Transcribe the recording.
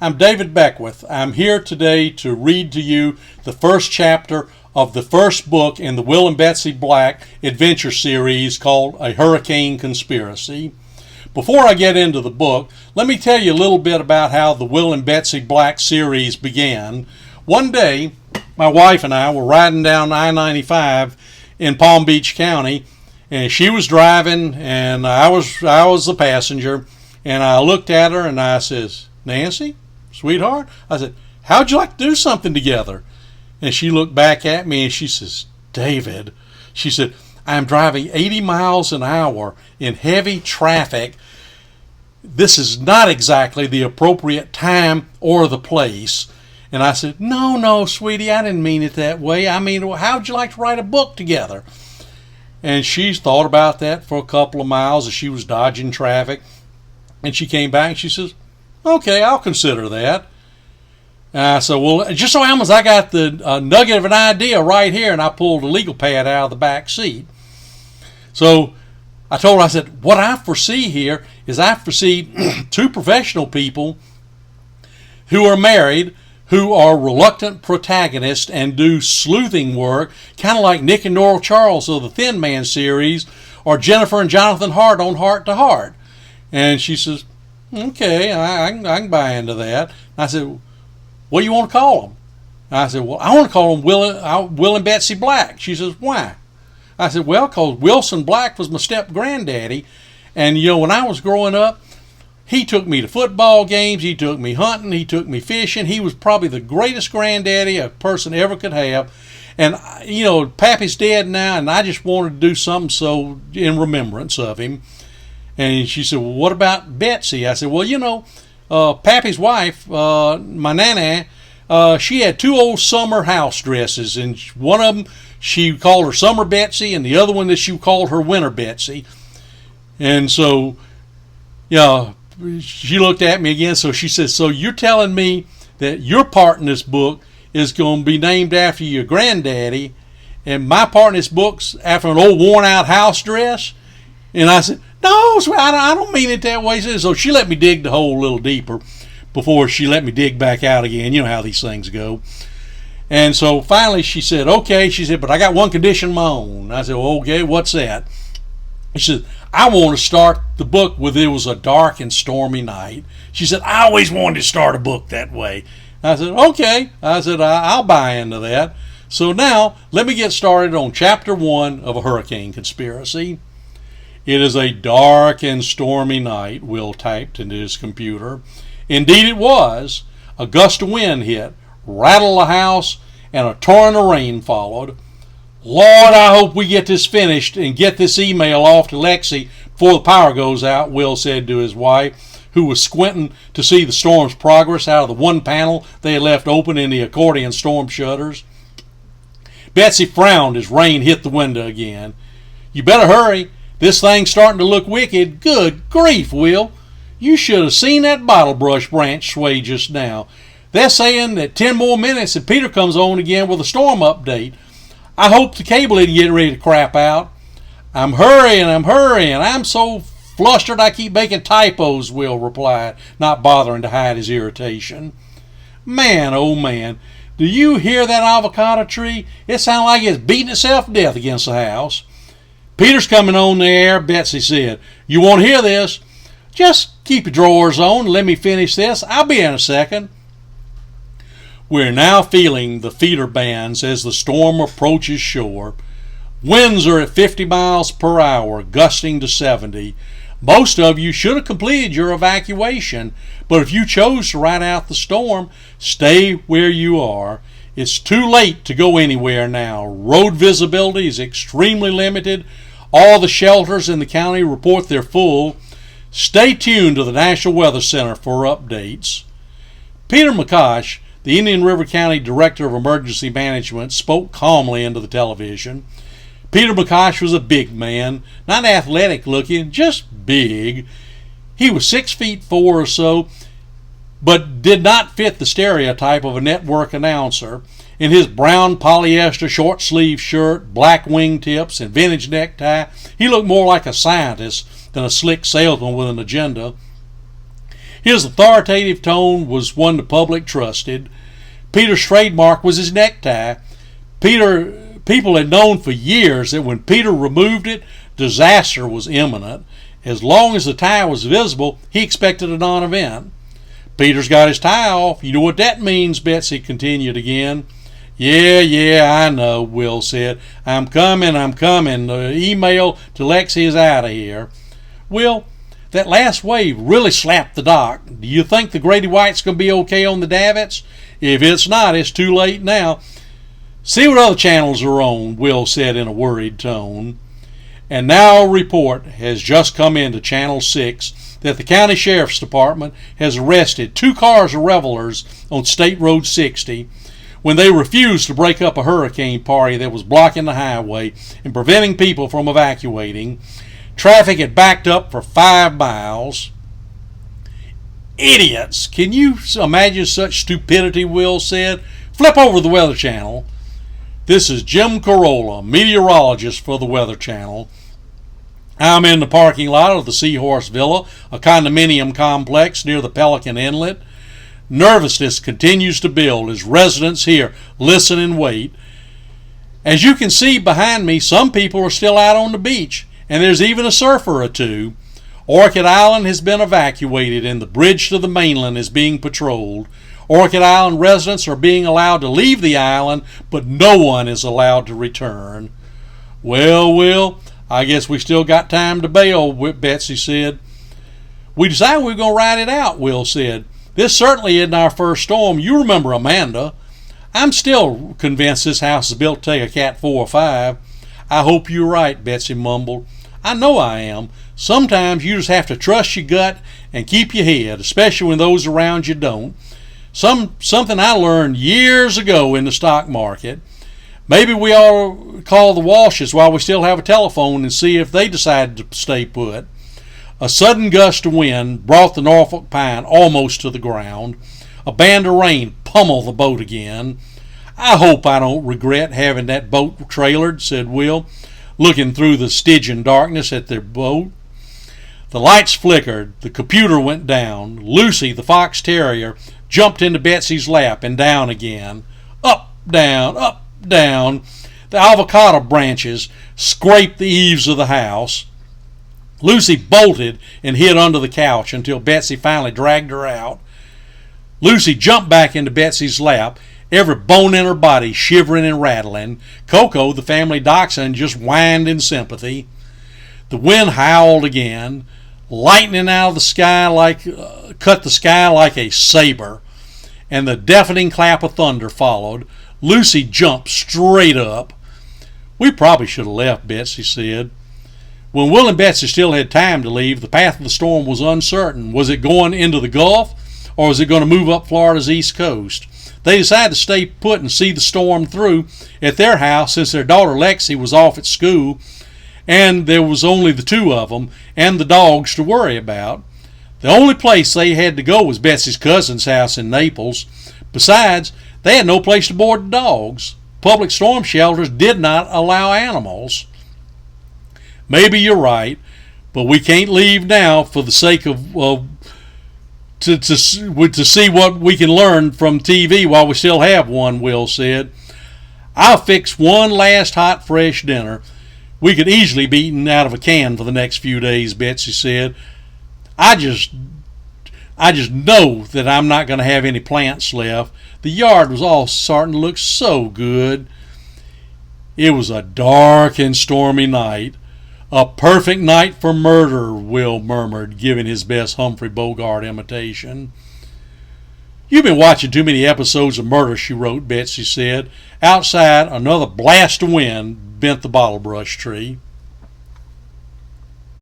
I'm David Beckwith. I'm here today to read to you the first chapter of the first book in the Will and Betsy Black adventure series called A Hurricane Conspiracy. Before I get into the book, let me tell you a little bit about how the Will and Betsy Black series began. One day, my wife and I were riding down I-95 in Palm Beach County, and she was driving and I was the passenger, and I looked at her and I says, "Nancy, sweetheart," I said, "how'd you like to do something together?" And she looked back at me and she says, "David," she said, "I'm driving 80 miles an hour in heavy traffic. This is not exactly the appropriate time or the place." And I said, No, sweetie, I didn't mean it that way. I mean, how'd you like to write a book together?" And she thought about that for a couple of miles as she was dodging traffic. And she came back and she says, "Okay, I'll consider that." And I said, "Well, just so happens I got the nugget of an idea right here," and I pulled a legal pad out of the back seat. So I told her, I said, "What I foresee here is I foresee two professional people who are married, who are reluctant protagonists and do sleuthing work, kind of like Nick and Nora Charles of the Thin Man series, or Jennifer and Jonathan Hart on Heart to Heart." And she says, "Okay, I can buy into that." I said, "What do you want to call them?" I said, "Well, I want to call them Will and Betsy Black." She says, "Why?" I said, "Well, because Wilson Black was my step-granddaddy. And, when I was growing up, he took me to football games, he took me hunting, he took me fishing. He was probably the greatest granddaddy a person ever could have. And, Pappy's dead now, and I just wanted to do something in remembrance of him." And she said, "Well, what about Betsy?" I said, "Well, Pappy's wife, my nana, she had two old summer house dresses, and one of them she called her Summer Betsy, and the other one that she called her Winter Betsy." And so, she looked at me again. So she said, "So you're telling me that your part in this book is going to be named after your granddaddy, and my part in this book's after an old worn-out house dress?" And I said, "No, I don't mean it that way." So she let me dig the hole a little deeper before she let me dig back out again. You know how these things go. And so finally she said, "Okay," she said, "but I got one condition of my own." I said, "Well, okay, what's that?" She said, "I want to start the book with it was a dark and stormy night." She said, "I always wanted to start a book that way." I said, "Okay." I said, I'll buy into that." So now let me get started on chapter 1 of A Hurricane Conspiracy. "It is a dark and stormy night," Will typed into his computer. Indeed it was. A gust of wind hit, rattled the house, and a torrent of rain followed. "Lord, I hope we get this finished and get this email off to Lexi before the power goes out," Will said to his wife, who was squinting to see the storm's progress out of the one panel they had left open in the accordion storm shutters. Betsy frowned as rain hit the window again. "You better hurry. This thing's starting to look wicked. Good grief, Will. You should have seen that bottle brush branch sway just now. They're saying that 10 more minutes and Peter comes on again with a storm update. I hope the cable isn't getting ready to crap out." I'm hurrying. I'm so flustered I keep making typos," Will replied, not bothering to hide his irritation. "Man, oh man, do you hear that avocado tree? It sounds like it's beating itself to death against the house." "Peter's coming on the air," Betsy said. "You won't hear this. Just keep your drawers on and let me finish this. I'll be in a second." We're now feeling the feeder bands as the storm approaches shore. Winds are at 50 miles per hour, gusting to 70. Most of you should have completed your evacuation, but if you chose to ride out the storm, stay where you are. It's too late to go anywhere now. Road visibility is extremely limited. All the shelters in the county report they're full. Stay tuned to the National Weather Center for updates. Peter McCosh, the Indian River County Director of Emergency Management, spoke calmly into the television. Peter McCosh was a big man, not athletic looking, just big. He was 6'4" or so, but did not fit the stereotype of a network announcer. In his brown polyester short-sleeved shirt, black wingtips, and vintage necktie, he looked more like a scientist than a slick salesman with an agenda. His authoritative tone was one the public trusted. Peter's trademark was his necktie. People had known for years that when Peter removed it, disaster was imminent. As long as the tie was visible, he expected a non-event. Peter's got his tie off. You know what that means, Betsy continued again. Yeah, I know, Will said. I'm coming. The email to Lexi is out of here. Will, that last wave really slapped the dock. Do you think the Grady White's going to be okay on the davits? If it's not, it's too late now. See what other channels are on, Will said in a worried tone. And now a report has just come into Channel 6 that the County Sheriff's Department has arrested 2 cars of revelers on State Road 60 when they refused to break up a hurricane party that was blocking the highway and preventing people from evacuating. Traffic had backed up for 5 miles. Idiots! Can you imagine such stupidity, Will said. Flip over the Weather Channel. This is Jim Carolla, meteorologist for the Weather Channel. I'm in the parking lot of the Seahorse Villa, a condominium complex near the Pelican Inlet. Nervousness continues to build as residents here listen and wait. As you can see behind me, some people are still out on the beach, and there's even a surfer or two. Orchid Island has been evacuated and the bridge to the mainland is being patrolled. Orchid Island residents are being allowed to leave the island, but no one is allowed to return. Well, Will, I guess we still got time to bail, Betsy said. We decided we were going to ride it out, Will said. This certainly isn't our first storm. You remember Amanda. I'm still convinced this house is built to take a Cat 4 or 5. I hope you're right, Betsy mumbled. I know I am. Sometimes you just have to trust your gut and keep your head, especially when those around you don't. Something I learned years ago in the stock market. Maybe we ought to call the Walshes while we still have a telephone and see if they decide to stay put. A sudden gust of wind brought the Norfolk pine almost to the ground. A band of rain pummeled the boat again. I hope I don't regret having that boat trailered, said Will, looking through the Stygian darkness at their boat. The lights flickered. The computer went down. Lucy, the fox terrier, jumped into Betsy's lap and down again. Up, down, up, down. The avocado branches scraped the eaves of the house. Lucy bolted and hid under the couch until Betsy finally dragged her out. Lucy jumped back into Betsy's lap, every bone in her body shivering and rattling. Coco, the family dachshund, just whined in sympathy. The wind howled again. Lightning out of the sky cut the sky like a saber, and the deafening clap of thunder followed. Lucy jumped straight up. We probably should have left, Betsy said. When Will and Betsy still had time to leave, the path of the storm was uncertain. Was it going into the Gulf, or was it going to move up Florida's east coast? They decided to stay put and see the storm through at their house since their daughter Lexi was off at school, and there was only the 2 of them and the dogs to worry about. The only place they had to go was Betsy's cousin's house in Naples. Besides, they had no place to board the dogs. Public storm shelters did not allow animals. Maybe you're right, but we can't leave now for the sake of to see what we can learn from TV while we still have one, Will said. I'll fix one last hot, fresh dinner. We could easily be eaten out of a can for the next few days, Betsy said. I just know that I'm not going to have any plants left. The yard was all starting to look so good. It was a dark and stormy night. A perfect night for murder, Will murmured, giving his best Humphrey Bogart imitation. You've been watching too many episodes of Murder, She Wrote, Betsy said. Outside, another blast of wind bent the bottle brush tree.